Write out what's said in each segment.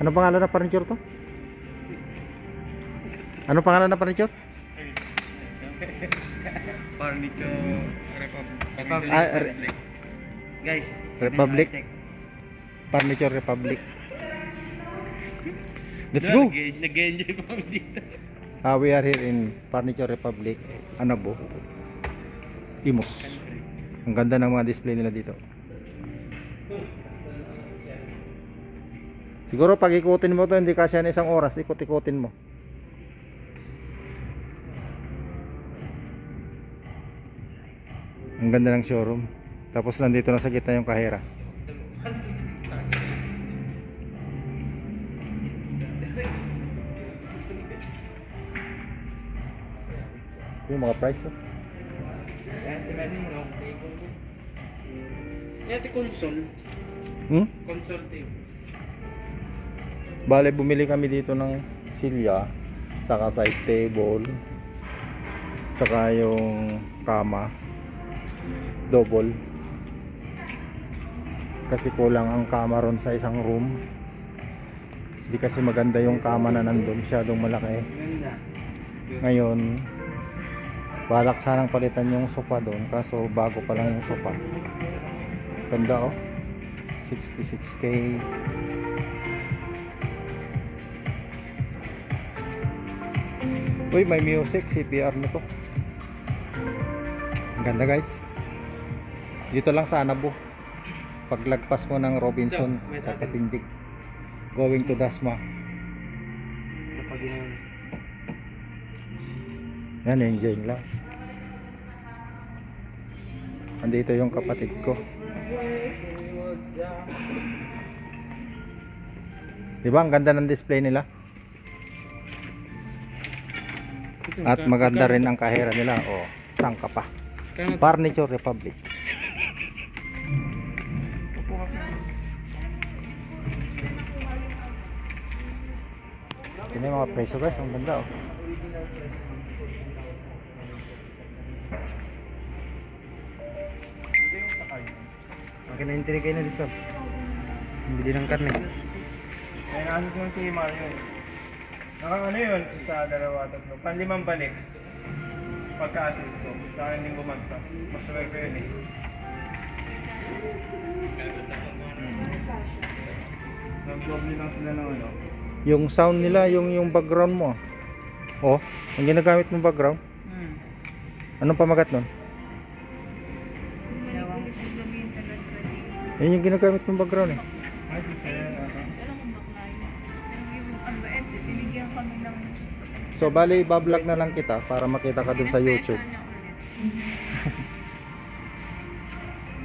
Ano pangalan ng furniture to? Ano pangalan ng furniture? Furniture Republic. Guys, Republic. Furniture Republic. Let's go. Nag-enjoy pa kami dito. We are here in Furniture Republic, Anabo, Imus. Ang ganda ng mga display nila dito. Siguro pag ikutin mo to, hindi kasi na isang oras, ikot-ikutin mo. Ang ganda ng showroom. Tapos nandito na sa gitna yung kahera. Yung mga price oh. Ito console. Console tape. Bale bumili kami dito ng silya, saka side table, saka yung kama double. Kasi kulang ang kama ron sa isang room. Hindi kasi maganda yung kama na nandun, masyadong malaki. Ngayon balak sanang palitan yung sofa doon, kaso bago pa lang yung sofa. Ganda oh, 66k. Uy, may music, CPR nito. Ang ganda guys. Dito lang sa Anabo. Paglagpas mo ng Robinson sa Katindig, going to Dasma. Yan, enjoy lang. Andito yung kapatid ko. Diba ang ganda ng display nila? At maganda rin ang kahera nila. Oh, sangka pa. Furniture Republic. Ito na yung mga presyo guys. Ang ganda oh. Akin na yung kayo na dito. Hindi ng karne. Kaya nakasis mo si Mario. Ano yun? Isa, dalawa, tatlo. Panlimang balik. Pagka-assist ko. Sa akin din bumagsak. Mas sabay ko yun eh. Nag-doble lang sila ng ano. Yung sound nila, yung background mo. Oh, ang ginagamit mong background. Anong pamagat nun? Yan yung ginagamit mong background eh. Ay, sisaya. So bali iba-vlog na lang kita para makita ka dun sa YouTube.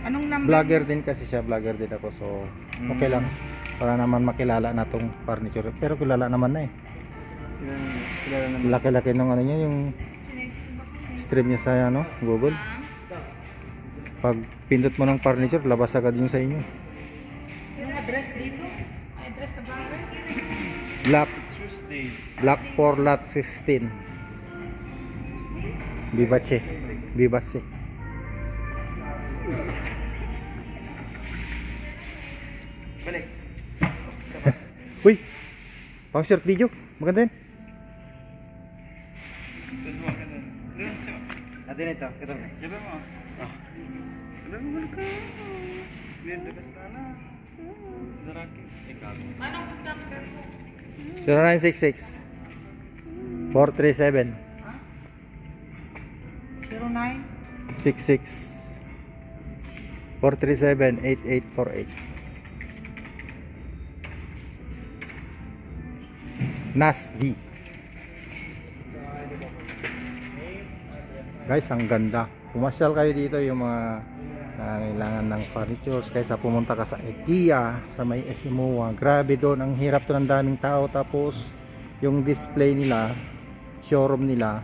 Anong number? Vlogger din kasi siya, vlogger din ako, so okay lang para naman makilala na tong furniture. Pero kilala naman na eh. Kilala naman. Laki-laki ng ano niya, yung stream niya sa ano, Google. Pag pindot mo ng furniture, labas agad yung sa inyo. Yung address dito? Address na Black Tuesday. Black 4 lot 15. Bibache. Bibase. Balik. Uy! Pang short video. Maganda yun. Atin ito. Kita mo. Kita mo. Kita mo balik ka. Ganda basta na. Daraki. Ikaw. Anong number mo? 0966 437 09? 66 437 8848. Nasdi. Guys, ang ganda. Pumasyal kayo dito yung mga kailangan ng furnitures kaysa pumunta ka sa IKEA, sa may Esimoa. Grabe doon, ang hirap to ng daming tao. Tapos yung display nila, showroom nila,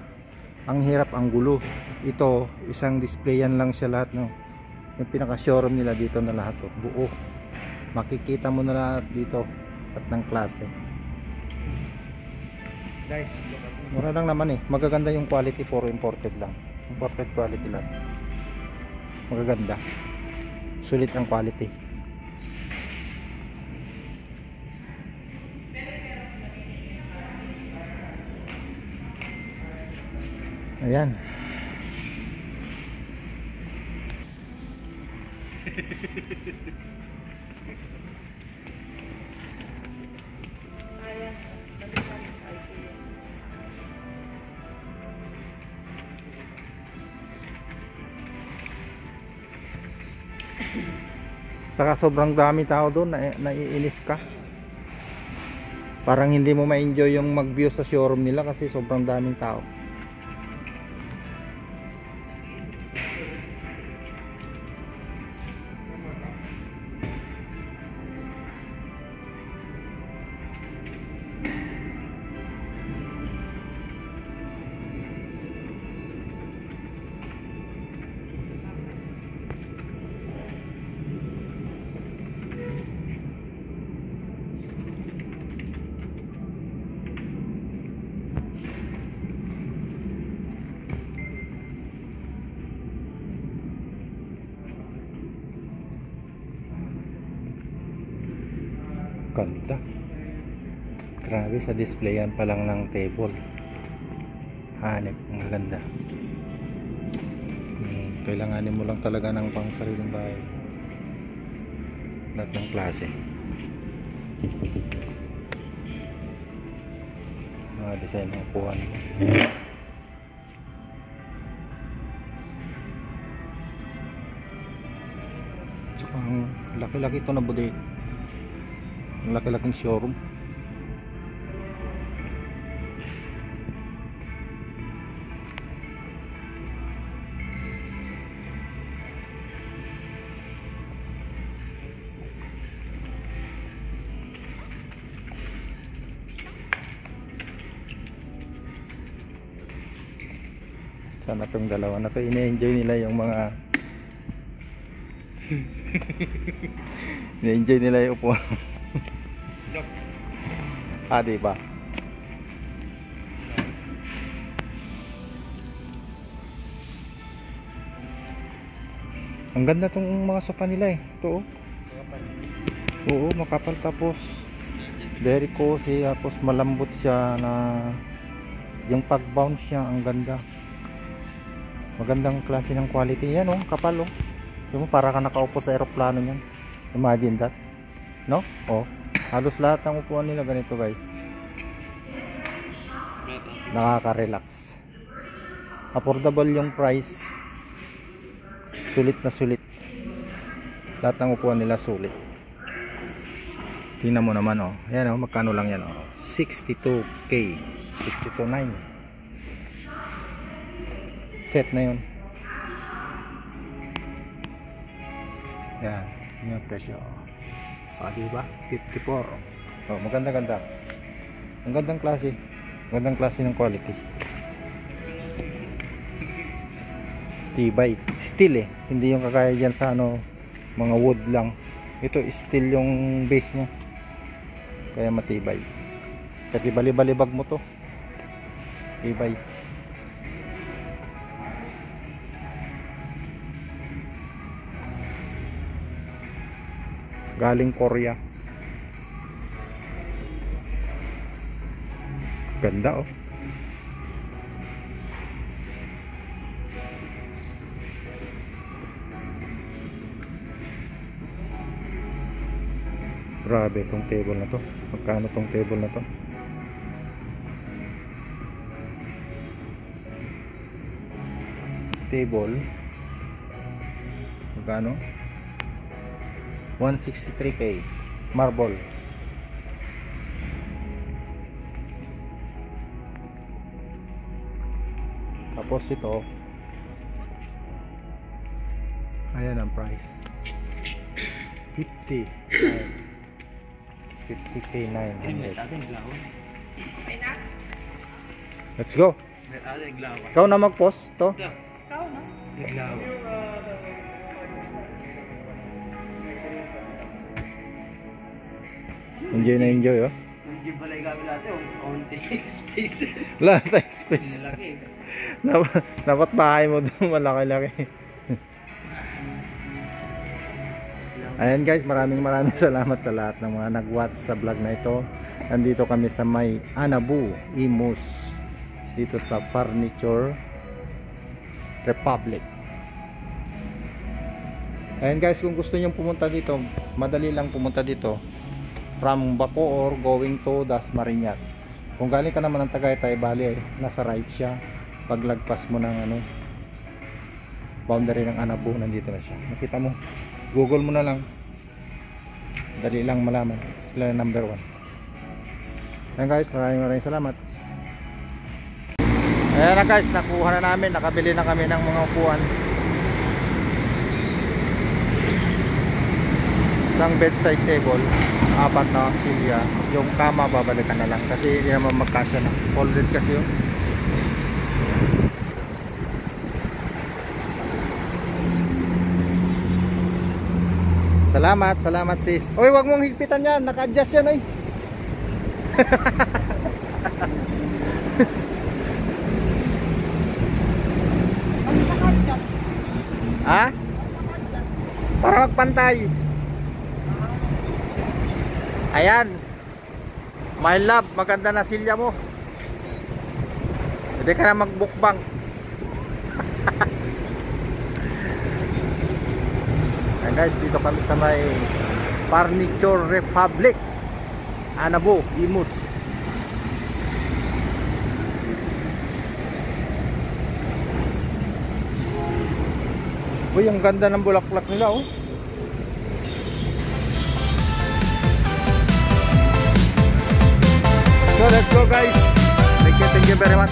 ang hirap, ang gulo. Ito, isang displayan lang siya lahat, no? Yung pinaka showroom nila dito na lahat to, buo. Makikita mo na lahat dito at ng klase. Guys, mura lang naman eh. Magaganda yung quality, puro imported lang. Imported quality lang. Magaganda. Sulit ang quality. Ayan. Sayang. Balik namin sa IKEA. Saka sobrang dami tao doon, naiinis ka. Parang hindi mo ma-enjoy yung mag-view sa showroom nila kasi sobrang daming tao. Ganda. Grabe, sa displayan pa lang ng table. Hanip, ang ganda. Kailanganin mo lang talaga ng pang sariling bahay. Lahat ng klase. Mga design ng upuan. Tsaka ang laki-laki ito na bodega. Ang laki-laking showroom. Sana itong dalawa na to ine-enjoy nila yung mga ine-enjoy nila yung upuan. Diba? Ang ganda tong mga sofa nila eh. Ito oh. Oo, makapal tapos very cozy, tapos malambot siya na yung pag-bounce siya, ang ganda. Magandang klase ng quality yan oh, kapal oh. Yung para ka nakaupo sa eroplano niyan. Imagine that. No? Oh. Halos lahat ng upuan nila ganito guys. Nakaka-relax. Affordable yung price. Sulit na sulit. Lahat ng upuan nila sulit. Tingnan mo naman oh. Ayan oh, magkano lang yan oh. 62k. 62.9. Set na yun. Yan. Yung presyo. Diba? 54. Oh, maganda-ganda. Ang gandang klase. Magandang klase ng quality. Tibay. Steel eh. Hindi yung kakaya dyan sa ano, mga wood lang. Ito steel yung base nya. Kaya matibay. Kasi bali-balibag mo to. Tibay. Galing Korea. Ganda oh. Grabe tong table na to. Magkano tong table na to? Table. Magkano? 163k. Marble. Tapos ito, ayan ang price. 50k 900. Let's go. Ikaw na mag-post to. Ikaw, no? Enjoy na enjoy oh. Hindi balay kami natin, onti space. Wala tayong space. Malaki. Dapat bahay mo doon malaki-laki. Ayan guys, maraming salamat sa lahat ng mga nag-watch sa vlog na ito. Nandito kami sa may Anabu, Imus, dito sa furniture Republic. Ayan guys, kung gusto nyo pumunta dito, madali lang pumunta dito from Bacoor going to Dasmariñas. Kung galing ka naman ng Tagaytay, bali nasa right siya. Paglagpas mo ng boundary ng Anabo, nandito na siya. Nakita mo, Google mo na lang, dali lang malaman. Sila na number 1. Ayan guys, maraming salamat. Ayan na guys, nakuha na namin, nakabili na kami ng mga upuan. Isang bedside table, 4 na silya. Yung kama babalikan na lang kasi hindi naman magkasya na, folded kasi yun. Salamat sis. Oy, wag mong higpitan yan, naka-adjust yan eh. Ha? Para magpantay. Ayan. My love, maganda na silya mo. Hindi ka na magbukbang. Ayan guys, dito kami sa may Furniture Republic, Anabo, Imus. Uy, ang ganda ng bulaklak nila oh. Let's go guys. Thank you very much.